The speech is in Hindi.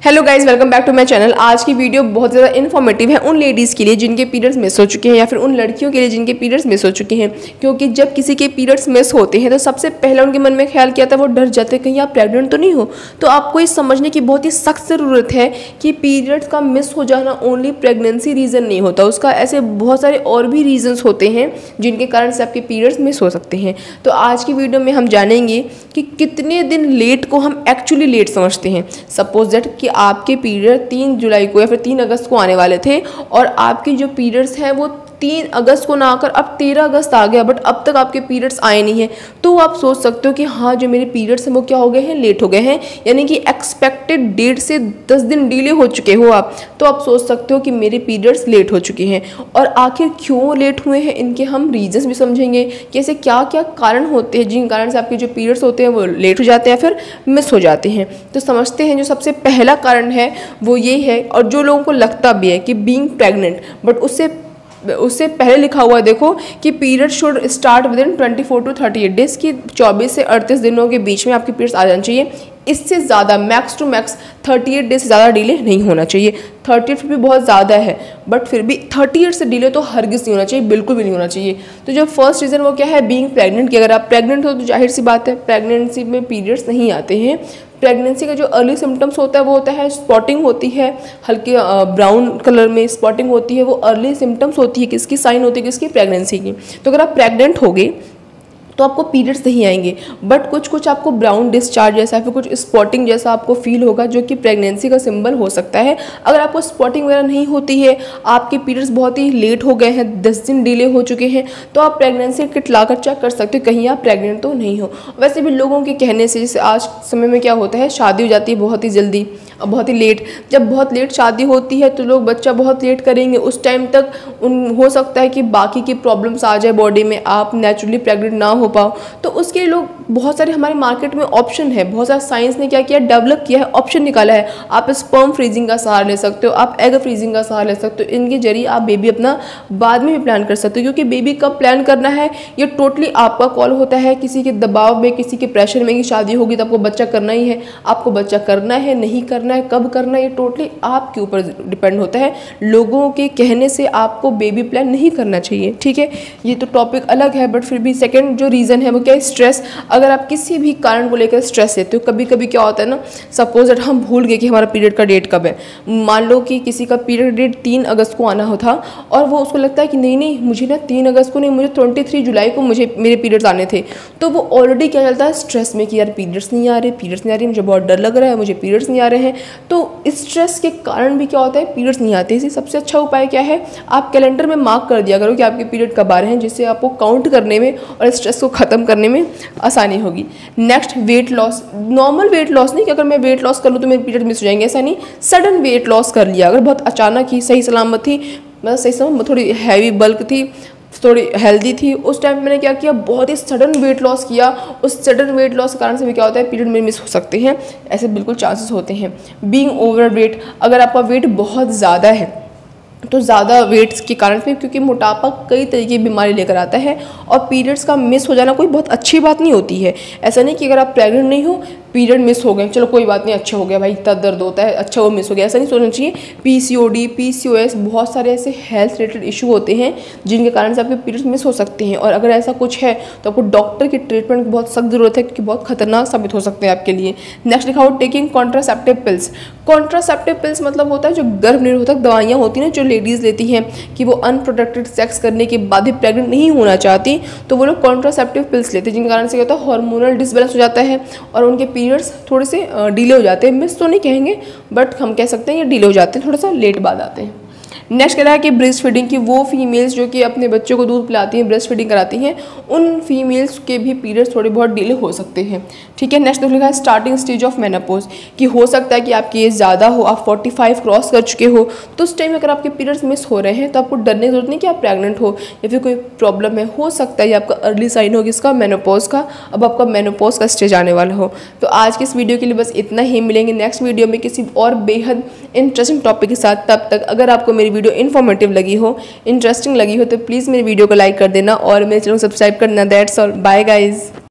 Hello guys, welcome back to my channel. आज की वीडियो बहुत ज़्यादा इन्फॉर्मेटिव है उन लेडीज़ के लिए जिनके पीरियड्स मिस हो चुके हैं या फिर उन लड़कियों के लिए जिनके पीरियड्स मिस हो चुके हैं। क्योंकि जब किसी के पीरियड्स मिस होते हैं तो सबसे पहला उनके मन में ख्याल क्या आता है, वो डर जाते हैं कहीं आप प्रेग्नेंट तो नहीं हो। तो आपको ये समझने की बहुत ही सख्त ज़रूरत है कि पीरियड्स का मिस हो जाना ओनली प्रेगनेंसी रीज़न नहीं होता, उसका ऐसे बहुत सारे और भी रीजन्स होते हैं जिनके कारण से आपके पीरियड्स मिस हो सकते हैं। तो आज की वीडियो में हम जानेंगे कि कितने दिन लेट को हम एक्चुअली लेट समझते हैं। सपोज दैट कि आपके पीरियड 3 जुलाई को या फिर 3 अगस्त को आने वाले थे और आपके जो पीरियड्स हैं वो 3 अगस्त को ना आकर अब 13 अगस्त आ गया, बट अब तक आपके पीरियड्स आए नहीं हैं। तो आप सोच सकते हो कि हाँ, जो मेरे पीरियड्स हैं वो क्या हो गए हैं, लेट हो गए हैं, यानी कि एक्सपेक्टेड डेट से 10 दिन डिले हो चुके हो आप। तो आप सोच सकते हो कि मेरे पीरियड्स लेट हो चुके हैं। और आखिर क्यों लेट हुए हैं, इनके हम रीजंस भी समझेंगे कि ऐसे क्या क्या कारण होते हैं जिन कारण से आपके जो पीरियड्स होते हैं वो लेट हो जाते हैं फिर मिस हो जाते हैं। तो समझते हैं। जो सबसे पहला कारण है वो ये है, और जो लोगों को लगता भी है कि बीइंग प्रेग्नेंट, बट उससे पहले लिखा हुआ है देखो कि period should start with in 24 to 38 days, की 24 से 38 दिनों के बीच में आपके पीरियड्स आ जाने चाहिए। इससे ज़्यादा मैक्स टू मैक्स 38 डेज से ज़्यादा डिले नहीं होना चाहिए। 38 फिर भी बहुत ज़्यादा है, बट फिर भी 38 से डिले तो हरगिज़ नहीं होना चाहिए, बिल्कुल भी नहीं होना चाहिए। तो जो फर्स्ट रीज़न वो क्या है, बीइंग प्रेग्नेंट, कि अगर आप प्रेग्नेंट हो तो जाहिर सी बात है प्रेगनेंसी में पीरियड्स नहीं आते हैं। प्रेगनेंसी का जो अर्ली सिम्टम्स होता है वो होता है स्पॉटिंग होती है, हल्के ब्राउन कलर में स्पॉटिंग होती है, वो अर्ली सिम्टम्स होती है। किसकी साइन होती है, किसकी, प्रेगनेंसी की। तो अगर आप प्रेग्नेंट हो गए तो आपको पीरियड्स नहीं आएंगे, बट कुछ आपको ब्राउन डिस्चार्ज जैसा फिर कुछ स्पॉटिंग जैसा आपको फील होगा, जो कि प्रेगनेंसी का सिंबल हो सकता है। अगर आपको स्पॉटिंग वगैरह नहीं होती है, आपके पीरियड्स बहुत ही लेट हो गए हैं, 10 दिन डिले हो चुके हैं, तो आप प्रेगनेंसी किट लाकर चेक कर सकते हो कहीं आप प्रेग्नेंट तो नहीं हो। वैसे भी लोगों के कहने से, जैसे आज समय में क्या होता है, शादी हो जाती है बहुत ही जल्दी और बहुत ही लेट। जब बहुत लेट शादी होती है तो लोग बच्चा बहुत लेट करेंगे, उस टाइम तक हो सकता है कि बाकी की प्रॉब्लम्स आ जाए बॉडी में, आप नेचुरली प्रेग्नेंट ना हो पाओ। तो उसके लिए लोग बहुत सारे, हमारे मार्केट में ऑप्शन है, बहुत सारा साइंस ने क्या किया, डेवलप किया है, ऑप्शन निकाला है। आप स्पर्म फ्रीजिंग का सहारा ले सकते हो, आप एग फ्रीजिंग का सहारा ले सकते हो। इनके जरिए आप बेबी अपना बाद में भी प्लान कर सकते हो, क्योंकि बेबी कब प्लान करना है ये टोटली आपका कॉल होता है। किसी के दबाव में, किसी के प्रेशर में कि शादी होगी तो आपको बच्चा करना ही है, आपको बच्चा करना है, नहीं करना है, कब करना है, ये टोटली आपके ऊपर डिपेंड होता है। लोगों के कहने से आपको बेबी प्लान नहीं करना चाहिए, ठीक है। ये तो टॉपिक अलग है, बट फिर भी सेकेंड जो रीज़न है वो क्या है, स्ट्रेस। अगर आप किसी भी कारण को लेकर स्ट्रेस लेते हो, कभी कभी क्या होता है ना, सपोज दैट हम भूल गए कि हमारा पीरियड का डेट कब है। मान लो कि किसी का पीरियड डेट 3 अगस्त को आना होता और वो उसको लगता है कि नहीं मुझे ना 3 अगस्त को नहीं, मुझे 23 जुलाई को मुझे मेरे पीरियड्स आने थे। तो वो ऑलरेडी क्या चलता है, स्ट्रेस में कि यार पीरियड्स नहीं आ रहे, मुझे बहुत डर लग रहा है, मुझे पीरियड्स नहीं आ रहे हैं। तो स्ट्रेस के कारण भी क्या होता है, पीरियड्स नहीं आते। इसी सबसे अच्छा उपाय क्या है, आप कैलेंडर में मार्क कर दिया करो कि आपके पीरियड कब आ रहे हैं, जिससे आपको काउंट करने में और स्ट्रेस को ख़त्म करने में आसानी होगी। Next, weight loss. Normal weight loss नहीं कि अगर मैं वेट लॉस कर लूँ तो मेरे पीरियड मिस हो जाएंगे, ऐसा नहीं। सडन वेट लॉस कर लिया, अगर बहुत अचानक ही सही सलामत थी, मतलब सही सलामत, थोड़ी हैवी बल्क थी, थोड़ी हेल्दी थी, उस टाइम मैंने क्या किया, बहुत ही सडन वेट लॉस किया। उस सडन वेट लॉस के कारण से भी क्या होता है, पीरियड में मिस हो सकते हैं, ऐसे बिल्कुल चांसेस होते हैं। बीइंग ओवर वेट, अगर आपका वेट बहुत ज़्यादा है तो ज़्यादा वेट्स के कारण से, क्योंकि मोटापा कई तरीके की बीमारी लेकर आता है और पीरियड्स का मिस हो जाना कोई बहुत अच्छी बात नहीं होती है। ऐसा नहीं कि अगर आप प्रेग्नेंट नहीं हो, पीरियड मिस हो गए, चलो कोई बात नहीं, अच्छा हो गया भाई, इतना दर्द होता है, अच्छा वो मिस हो गया, ऐसा नहीं सोचना चाहिए। PCOD, PCOS, बहुत सारे ऐसे हेल्थ रिलेटेड इशू होते हैं जिनके कारण से आपके पीरियड्स मिस हो सकते हैं। और अगर ऐसा कुछ है तो आपको डॉक्टर की ट्रीटमेंट की बहुत सख्त ज़रूरत है, क्योंकि बहुत खतरनाक साबित हो सकते हैं आपके लिए। नेक्स्ट लिखा हो taking contraceptive pills. Contraceptive pills मतलब होता है जो गर्भ निरोधक दवाइयाँ होती हैं ना, जो लेडीज़ लेती हैं कि वो अनप्रोटेक्टेड सेक्स करने के बाद भी प्रेग्नेंट नहीं होना चाहती, तो वो लोग कॉन्ट्रासेप्टिव पिल्स लेते हैं, जिनके कारण से क्या होता है, हार्मोनल डिसबैलेंस हो जाता है और उनके पीरियड्स थोड़े से डिले हो जाते हैं। मिस तो नहीं कहेंगे, बट हम कह सकते हैं ये डिले हो जाते हैं, थोड़ा सा लेट बाद आते हैं। नेक्स्ट कह रहा है कि ब्रेस्ट फीडिंग की, वो फीमेल्स जो कि अपने बच्चों को दूध पिलाती हैं, ब्रेस्ट फीडिंग कराती हैं, उन फीमेल्स के भी पीरियड्स थोड़े बहुत डिले हो सकते हैं, ठीक है। नेक्स्ट लिखा है स्टार्टिंग स्टेज ऑफ मेनोपॉज, कि हो सकता है कि आपकी एज ज़्यादा हो, आप 45 क्रॉस कर चुके हो, तो उस टाइम अगर आपके पीरियड्स मिस हो रहे हैं तो आपको डरने की जरूरत नहीं कि आप प्रेग्नेंट हो या फिर कोई प्रॉब्लम है। हो सकता है ये आपका अर्ली साइन हो इसका, मेनोपॉज का, अब आपका मेनोपॉज का स्टेज आने वाला हो। तो आज की इस वीडियो के लिए बस इतना ही, मिलेंगे नेक्स्ट वीडियो में किसी और बेहद इंटरेस्टिंग टॉपिक के साथ। तब तक अगर आपको मेरी वीडियो इन्फॉर्मेटिव लगी हो, इंटरेस्टिंग लगी हो, तो प्लीज़ मेरी वीडियो को लाइक कर देना और मेरे चैनल को सब्सक्राइब करना। That's all, bye guys.